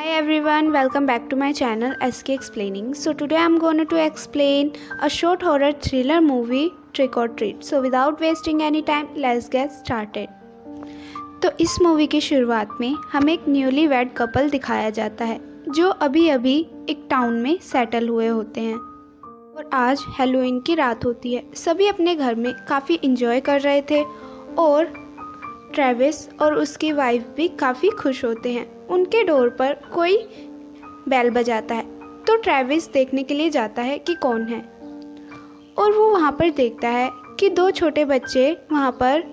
Hi everyone, welcome back to my channel SK Explaining. So today I'm going to explain a short horror thriller movie Trick or Treat. So without wasting any time, let's get started. तो इस movie की शुरुआत में हमें एक newly wed couple दिखाया जाता है जो अभी अभी एक टाउन में सेटल हुए होते हैं और आज हैलोवीन की रात होती है। सभी अपने घर में काफ़ी इंजॉय कर रहे थे और ट्रेविस और उसकी वाइफ भी काफ़ी खुश होते हैं। उनके डोर पर कोई बेल बजाता है तो ट्रेविस देखने के लिए जाता है कि कौन है और वो वहाँ पर देखता है कि दो छोटे बच्चे वहाँ पर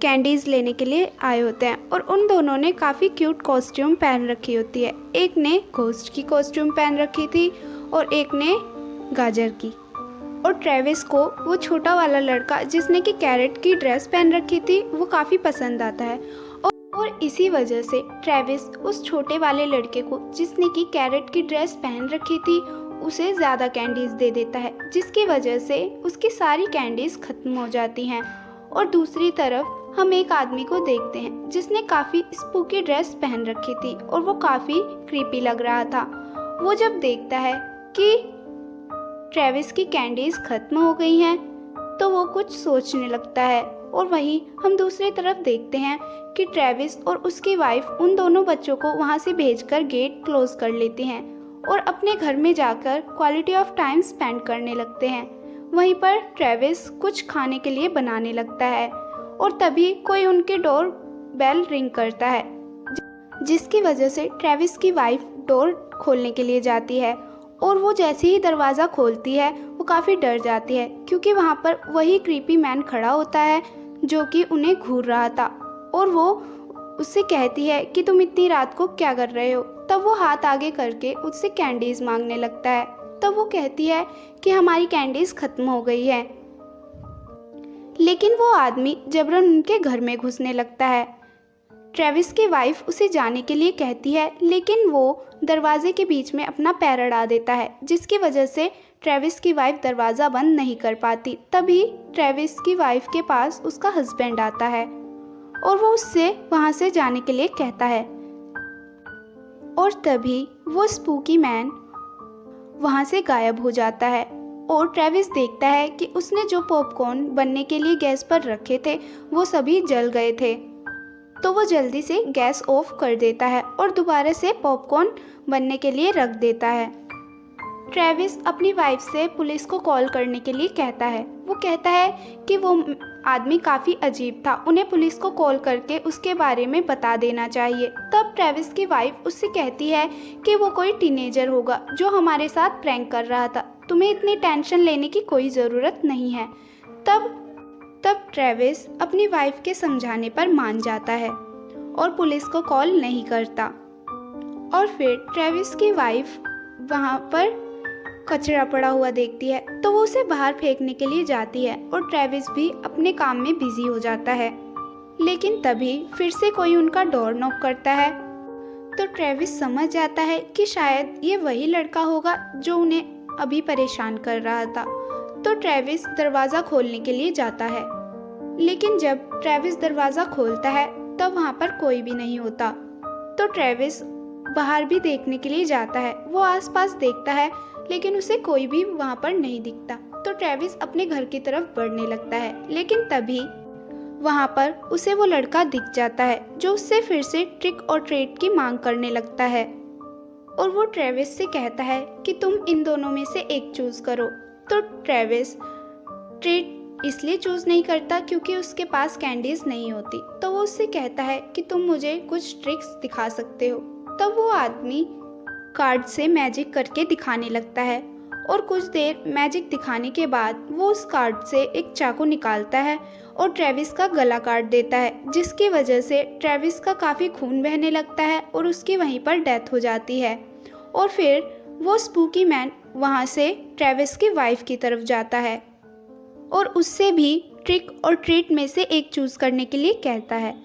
कैंडीज़ लेने के लिए आए होते हैं और उन दोनों ने काफ़ी क्यूट कॉस्ट्यूम पहन रखी होती है। एक ने घोस्ट की कॉस्ट्यूम पहन रखी थी और एक ने गाजर की। और ट्रेविस को वो छोटा वाला लड़का जिसने कि कैरेट की ड्रेस पहन रखी थी वो काफ़ी पसंद आता है और इसी वजह से ट्रेविस उस छोटे वाले लड़के को जिसने कि कैरेट की ड्रेस पहन रखी थी उसे ज़्यादा कैंडीज़ दे देता है, जिसकी वजह से उसकी सारी कैंडीज़ ख़त्म हो जाती हैं। और दूसरी तरफ हम एक आदमी को देखते हैं जिसने काफ़ी स्पूकी ड्रेस पहन रखी थी और वो काफ़ी क्रीपी लग रहा था। वो जब देखता है कि ट्रेविस की कैंडीज़ ख़त्म हो गई हैं तो वो कुछ सोचने लगता है। और वहीं हम दूसरी तरफ देखते हैं कि ट्रेविस और उसकी वाइफ उन दोनों बच्चों को वहाँ से भेजकर गेट क्लोज कर लेते हैं और अपने घर में जाकर क्वालिटी ऑफ टाइम स्पेंड करने लगते हैं। वहीं पर ट्रेविस कुछ खाने के लिए बनाने लगता है और तभी कोई उनके डोर बेल रिंग करता है, जिसकी वजह से ट्रेविस की वाइफ डोर खोलने के लिए जाती है और वो जैसे ही दरवाज़ा खोलती है वो काफ़ी डर जाती है क्योंकि वहाँ पर वही क्रीपी मैन खड़ा होता है जो कि उन्हें घूर रहा था। और वो उससे कहती है कि तुम इतनी रात को क्या कर रहे हो। तब वो हाथ आगे करके उससे कैंडीज़ मांगने लगता है। तब वो कहती है कि हमारी कैंडीज़ ख़त्म हो गई है, लेकिन वो आदमी जबरन उनके घर में घुसने लगता है। ट्रेविस की वाइफ उसे जाने के लिए कहती है लेकिन वो दरवाजे के बीच में अपना पैर अड़ा देता है, जिसकी वजह से ट्रेविस की वाइफ दरवाज़ा बंद नहीं कर पाती। तभी ट्रेविस की वाइफ के पास उसका हस्बैंड आता है और वो उससे वहाँ से जाने के लिए कहता है और तभी वो स्पूकी मैन वहाँ से गायब हो जाता है। और ट्रेविस देखता है कि उसने जो पॉपकॉर्न बनने के लिए गैस पर रखे थे वो सभी जल गए थे, तो वो जल्दी से गैस ऑफ कर देता है और दोबारा से पॉपकॉर्न बनने के लिए रख देता है। ट्रेविस अपनी वाइफ से पुलिस को कॉल करने के लिए कहता है। वो कहता है कि वो आदमी काफ़ी अजीब था, उन्हें पुलिस को कॉल करके उसके बारे में बता देना चाहिए। तब ट्रेविस की वाइफ उससे कहती है कि वो कोई टीनेजर होगा जो हमारे साथ प्रैंक कर रहा था, तुम्हें इतनी टेंशन लेने की कोई ज़रूरत नहीं है। तब ट्रेविस अपनी वाइफ के समझाने पर मान जाता है और पुलिस को कॉल नहीं करता। और फिर ट्रेविस की वाइफ वहाँ पर कचरा पड़ा हुआ देखती है तो वो उसे बाहर फेंकने के लिए जाती है और ट्रेविस भी अपने काम में बिजी हो जाता है। लेकिन तभी फिर से कोई उनका डोर नॉक करता है तो ट्रेविस समझ जाता है कि शायद ये वही लड़का होगा जो उन्हें अभी परेशान कर रहा था। तो ट्रेविस दरवाज़ा खोलने के लिए जाता है, लेकिन जब ट्रेविस दरवाज़ा खोलता है तब वहाँ पर कोई भी नहीं होता। तो ट्रेविस बाहर भी देखने के लिए जाता है। वो आसपास देखता है लेकिन उसे कोई भी वहाँ पर नहीं दिखता। तो ट्रेविस अपने घर की तरफ बढ़ने लगता है, लेकिन तभी वहाँ पर उसे वो लड़का दिख जाता है जो उससे फिर से ट्रिक और ट्रीट की मांग करने लगता है। और वो ट्रेविस से कहता है कि तुम इन दोनों में से एक चूज़ करो। तो ट्रेविस ट्रीट इसलिए चूज़ नहीं करता क्योंकि उसके पास कैंडीज़ नहीं होती। तो वो उससे कहता है कि तुम मुझे कुछ ट्रिक्स दिखा सकते हो। तब वो आदमी कार्ड से मैजिक करके दिखाने लगता है और कुछ देर मैजिक दिखाने के बाद वो उस कार्ड से एक चाकू निकालता है और ट्रेविस का गला काट देता है, जिसकी वजह से ट्रेविस का काफ़ी खून बहने लगता है और उसकी वहीं पर डेथ हो जाती है। और फिर वो स्पूकी मैन वहाँ से ट्रेविस की वाइफ की तरफ जाता है और उससे भी ट्रिक और ट्रीट में से एक चूज़ करने के लिए कहता है।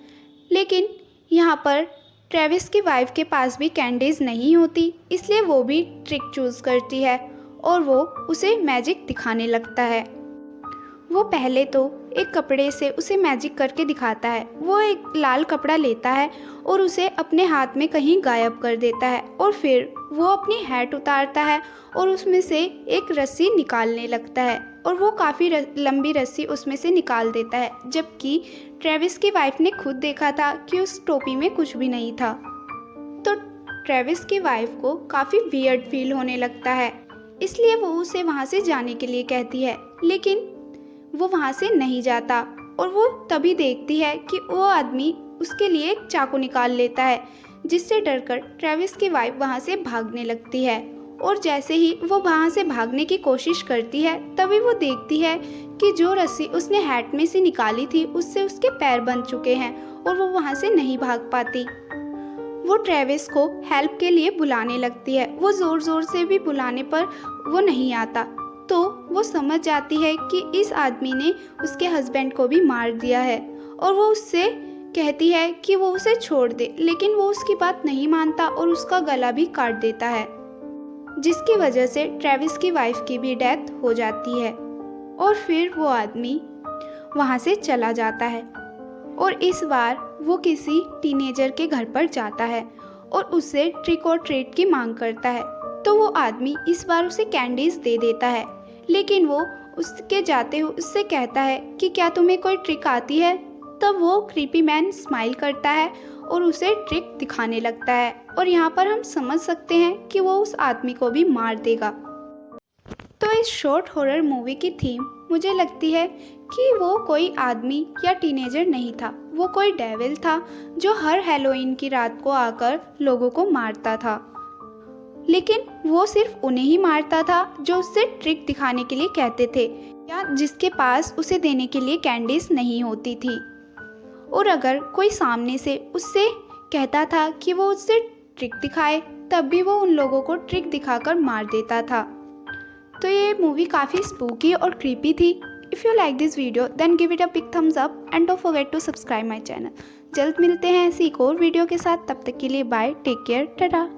लेकिन यहाँ पर ट्रेविस की वाइफ के पास भी कैंडीज़ नहीं होती, इसलिए वो भी ट्रिक चूज़ करती है और वो उसे मैजिक दिखाने लगता है। वो पहले तो एक कपड़े से उसे मैजिक करके दिखाता है। वो एक लाल कपड़ा लेता है और उसे अपने हाथ में कहीं गायब कर देता है और फिर वो अपनी हैट उतारता है और उसमें से एक रस्सी निकालने लगता है और वो काफ़ी लंबी रस्सी उसमें से निकाल देता है, जबकि ट्रेविस की वाइफ ने खुद देखा था कि उस टोपी में कुछ भी नहीं था। तो ट्रेविस की वाइफ को काफ़ी वियर्ड फील होने लगता है, इसलिए वो उसे वहाँ से जाने के लिए कहती है, लेकिन वो वहाँ से नहीं जाता और वो तभी देखती है कि वो आदमी उसके लिए एक चाकू निकाल लेता है, जिससे डरकर ट्रेविस की वाइफ वहाँ से भागने लगती है। और जैसे ही वो वहाँ से भागने की कोशिश करती है, तभी वो देखती है कि जो रस्सी उसने हैट में से निकाली थी उससे उसके पैर बंध चुके हैं और वो वहाँ से नहीं भाग पाती। वो ट्रेविस को हेल्प के लिए बुलाने लगती है। वो ज़ोर ज़ोर से भी बुलाने पर वो नहीं आता, तो वो समझ जाती है कि इस आदमी ने उसके हस्बैंड को भी मार दिया है और वो उससे कहती है कि वो उसे छोड़ दे, लेकिन वो उसकी बात नहीं मानता और उसका गला भी काट देता है, जिसकी वजह से ट्रेविस की वाइफ की भी डेथ हो जाती है। और फिर वो आदमी वहाँ से चला जाता है और इस बार वो किसी टीनेजर के घर पर जाता है और उससे ट्रिक और ट्रीट की मांग करता है। तो वो आदमी इस बार उसे कैंडीज दे देता है, लेकिन वो उसके जाते हुए उससे कहता है कि क्या तुम्हें कोई ट्रिक आती है। तब वो क्रीपी मैन स्माइल करता है और उसे ट्रिक दिखाने लगता है और यहाँ पर हम समझ सकते हैं कि वो उस आदमी को भी मार देगा। तो इस शॉर्ट हॉरर मूवी की थीम मुझे लगती है कि वो कोई आदमी या टीनेजर नहीं था, वो कोई डेविल था जो हर हैलोवीन की रात को आकर लोगों को मारता था। लेकिन वो सिर्फ उन्हें ही मारता था जो उससे ट्रिक दिखाने के लिए कहते थे या जिसके पास उसे देने के लिए कैंडीज नहीं होती थी। और अगर कोई सामने से उससे कहता था कि वो उससे ट्रिक दिखाए, तब भी वो उन लोगों को ट्रिक दिखाकर मार देता था। तो ये मूवी काफ़ी स्पूकी और क्रीपी थी। If you like this video then give it a big thumbs up and don't forget to subscribe my channel. जल्द मिलते हैं ऐसी एक और वीडियो के साथ, तब तक के लिए बाय, टेक केयर, टाटा।